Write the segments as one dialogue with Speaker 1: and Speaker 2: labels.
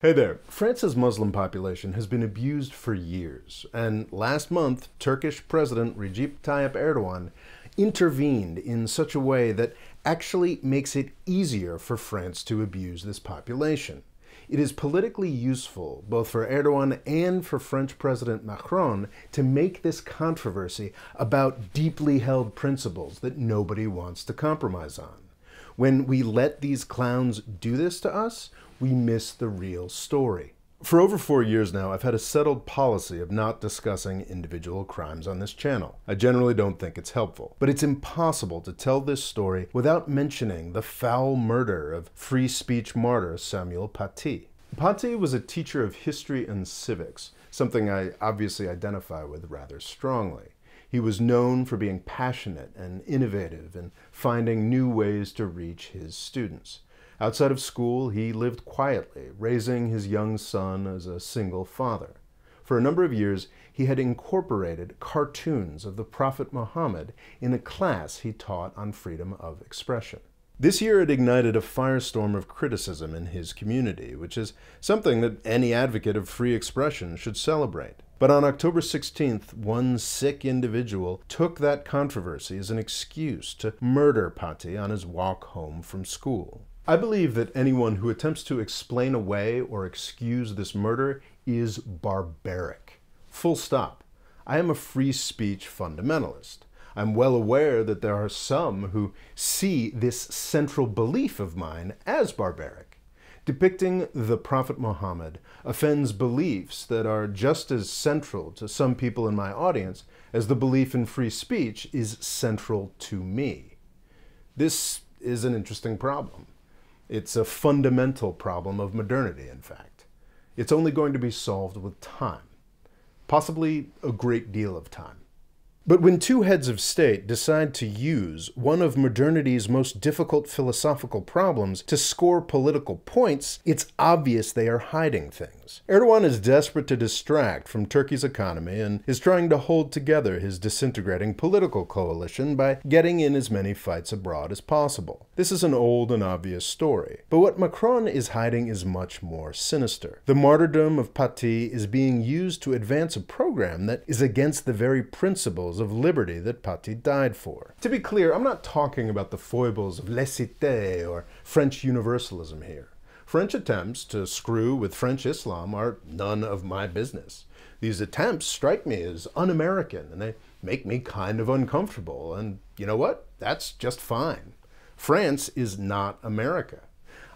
Speaker 1: Hey there. France's Muslim population has been abused for years, and last month, Turkish President Recep Tayyip Erdogan intervened in such a way that actually makes it easier for France to abuse this population. It is politically useful, both for Erdogan and for French President Macron, to make this controversy about deeply held principles that nobody wants to compromise on. When we let these clowns do this to us, we miss the real story. For over 4 years now, I've had a settled policy of not discussing individual crimes on this channel. I generally don't think it's helpful, but it's impossible to tell this story without mentioning the foul murder of free speech martyr Samuel Paty. Paty was a teacher of history and civics, something I obviously identify with rather strongly. He was known for being passionate and innovative and finding new ways to reach his students. Outside of school, he lived quietly, raising his young son as a single father. For a number of years, he had incorporated cartoons of the Prophet Muhammad in a class he taught on freedom of expression. This year, it ignited a firestorm of criticism in his community, which is something that any advocate of free expression should celebrate. But on October 16th, one sick individual took that controversy as an excuse to murder Paty on his walk home from school. I believe that anyone who attempts to explain away or excuse this murder is barbaric. Full stop. I am a free speech fundamentalist. I'm well aware that there are some who see this central belief of mine as barbaric. Depicting the Prophet Muhammad offends beliefs that are just as central to some people in my audience as the belief in free speech is central to me. This is an interesting problem. It's a fundamental problem of modernity, in fact. It's only going to be solved with time. Possibly a great deal of time. But when two heads of state decide to use one of modernity's most difficult philosophical problems to score political points, it's obvious they are hiding things. Erdogan is desperate to distract from Turkey's economy and is trying to hold together his disintegrating political coalition by getting in as many fights abroad as possible. This is an old and obvious story. But what Macron is hiding is much more sinister. The martyrdom of Paty is being used to advance a program that is against the very principles of liberty that Paty died for. To be clear, I'm not talking about the foibles of laïcité or French universalism here. French attempts to screw with French Islam are none of my business. These attempts strike me as un-American, and they make me kind of uncomfortable, and you know what? That's just fine. France is not America.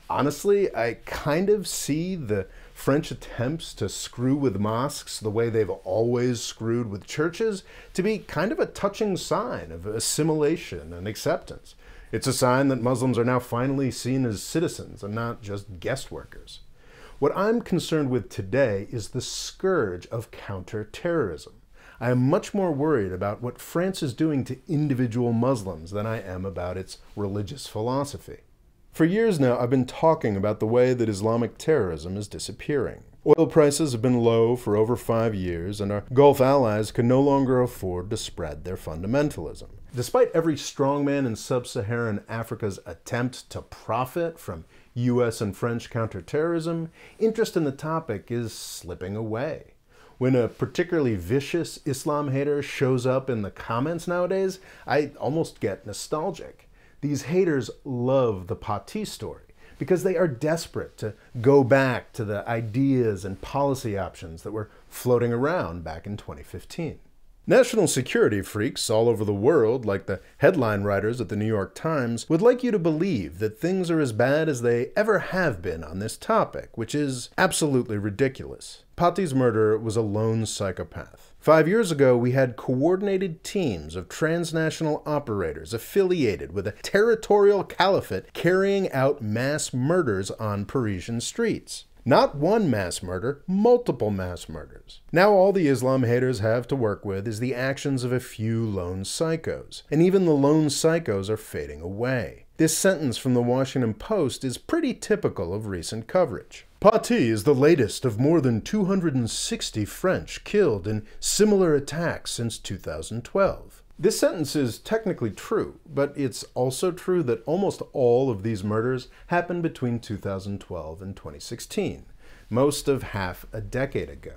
Speaker 1: Honestly, I kind of see the French attempts to screw with mosques the way they've always screwed with churches to be kind of a touching sign of assimilation and acceptance. It's a sign that Muslims are now finally seen as citizens and not just guest workers. What I'm concerned with today is the scourge of counter-terrorism. I am much more worried about what France is doing to individual Muslims than I am about its religious philosophy. For years now, I've been talking about the way that Islamic terrorism is disappearing. Oil prices have been low for over 5 years, and our Gulf allies can no longer afford to spread their fundamentalism. Despite every strongman in sub-Saharan Africa's attempt to profit from US and French counterterrorism, interest in the topic is slipping away. When a particularly vicious Islam hater shows up in the comments nowadays, I almost get nostalgic. These haters love the Paty story because they are desperate to go back to the ideas and policy options that were floating around back in 2015. National security freaks all over the world, like the headline writers at the New York Times, would like you to believe that things are as bad as they ever have been on this topic, which is absolutely ridiculous. Paty's murderer was a lone psychopath. 5 years ago, we had coordinated teams of transnational operators affiliated with a territorial caliphate carrying out mass murders on Parisian streets. Not one mass murder, multiple mass murders. Now all the Islam haters have to work with is the actions of a few lone psychos. And even the lone psychos are fading away. This sentence from the Washington Post is pretty typical of recent coverage. Paty is the latest of more than 260 French killed in similar attacks since 2012. This sentence is technically true, but it's also true that almost all of these murders happened between 2012 and 2016. most of half a decade ago.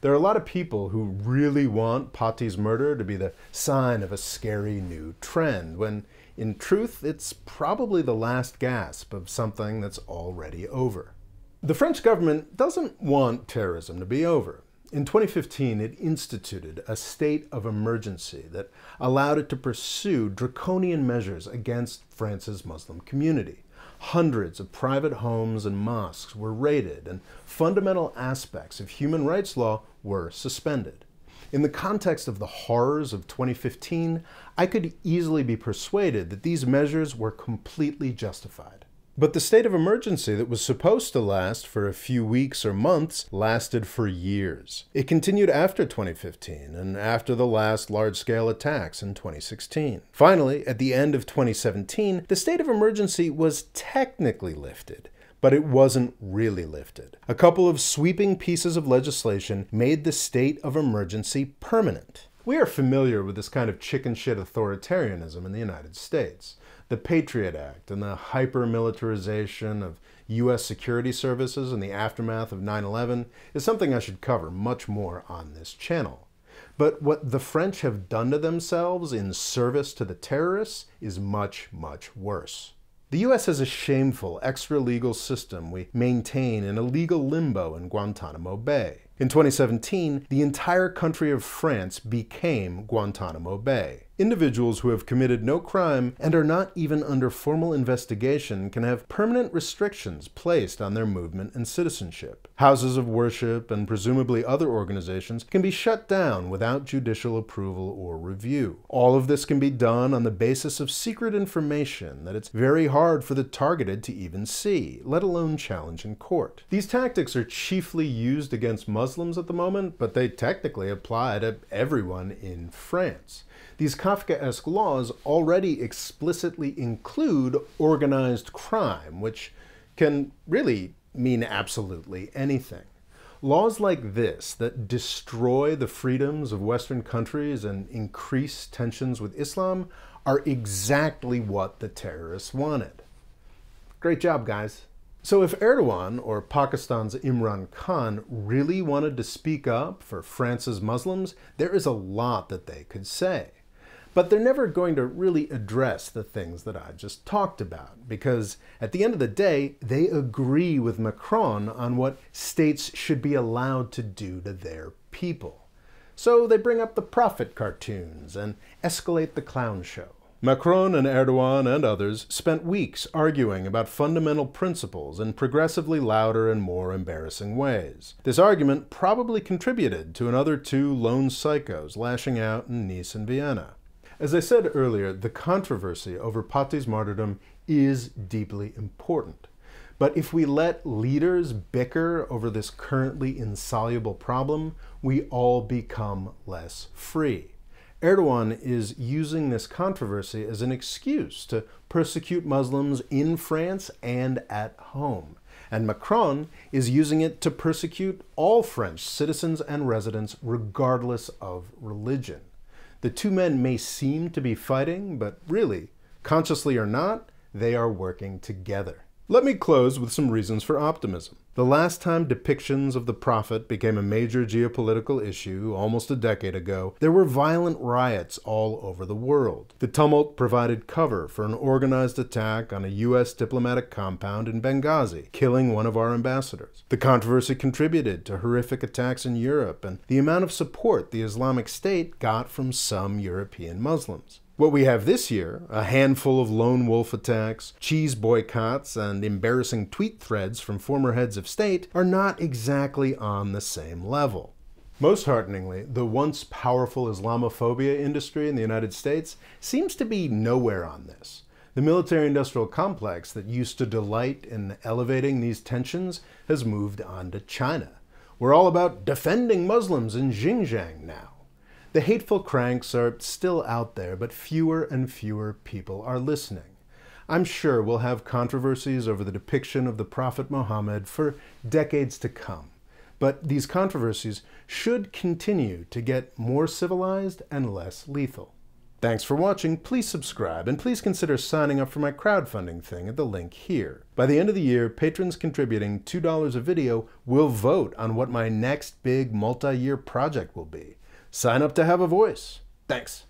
Speaker 1: There are a lot of people who really want Paty's murder to be the sign of a scary new trend, when in truth it's probably the last gasp of something that's already over. The French government doesn't want terrorism to be over. In 2015, it instituted a state of emergency that allowed it to pursue draconian measures against France's Muslim community. Hundreds of private homes and mosques were raided, and fundamental aspects of human rights law were suspended. In the context of the horrors of 2015, I could easily be persuaded that these measures were completely justified. But the state of emergency that was supposed to last for a few weeks or months lasted for years. It continued after 2015 and after the last large-scale attacks in 2016. Finally, at the end of 2017, the state of emergency was technically lifted, but it wasn't really lifted. A couple of sweeping pieces of legislation made the state of emergency permanent. We are familiar with this kind of chicken shit authoritarianism in the United States. The Patriot Act and the hyper-militarization of U.S. security services in the aftermath of 9/11 is something I should cover much more on this channel. But what the French have done to themselves in service to the terrorists is much, much worse. The U.S. has a shameful extra-legal system we maintain in a legal limbo in Guantanamo Bay. In 2017, the entire country of France became Guantanamo Bay. Individuals who have committed no crime and are not even under formal investigation can have permanent restrictions placed on their movement and citizenship. Houses of worship and presumably other organizations can be shut down without judicial approval or review. All of this can be done on the basis of secret information that it's very hard for the targeted to even see, let alone challenge in court. These tactics are chiefly used against Muslims at the moment, but they technically apply to everyone in France. These Kafkaesque laws already explicitly include organized crime, which can really mean absolutely anything. Laws like this that destroy the freedoms of Western countries and increase tensions with Islam are exactly what the terrorists wanted. Great job, guys. So if Erdogan, or Pakistan's Imran Khan, really wanted to speak up for France's Muslims, there is a lot that they could say. But they're never going to really address the things that I just talked about, because at the end of the day, they agree with Macron on what states should be allowed to do to their people. So they bring up the prophet cartoons and escalate the clown show. Macron and Erdogan and others spent weeks arguing about fundamental principles in progressively louder and more embarrassing ways. This argument probably contributed to another two lone psychos lashing out in Nice and Vienna. As I said earlier, the controversy over Paty's martyrdom is deeply important. But if we let leaders bicker over this currently insoluble problem, we all become less free. Erdogan is using this controversy as an excuse to persecute Muslims in France and at home. And Macron is using it to persecute all French citizens and residents regardless of religion. The two men may seem to be fighting, but really, consciously or not, they are working together. Let me close with some reasons for optimism. The last time depictions of the prophet became a major geopolitical issue, almost a decade ago, there were violent riots all over the world. The tumult provided cover for an organized attack on a U.S. diplomatic compound in Benghazi, killing one of our ambassadors. The controversy contributed to horrific attacks in Europe and the amount of support the Islamic State got from some European Muslims. What we have this year, a handful of lone wolf attacks, cheese boycotts, and embarrassing tweet threads from former heads of state, are not exactly on the same level. Most hearteningly, the once powerful Islamophobia industry in the United States seems to be nowhere on this. The military-industrial complex that used to delight in elevating these tensions has moved on to China. We're all about defending Muslims in Xinjiang now. The hateful cranks are still out there, but fewer and fewer people are listening. I'm sure we'll have controversies over the depiction of the Prophet Muhammad for decades to come, but these controversies should continue to get more civilized and less lethal. Thanks for watching, please subscribe, and please consider signing up for my crowdfunding thing at the link here. By the end of the year, patrons contributing $2 a video will vote on what my next big multi-year project will be. Sign up to have a voice. Thanks.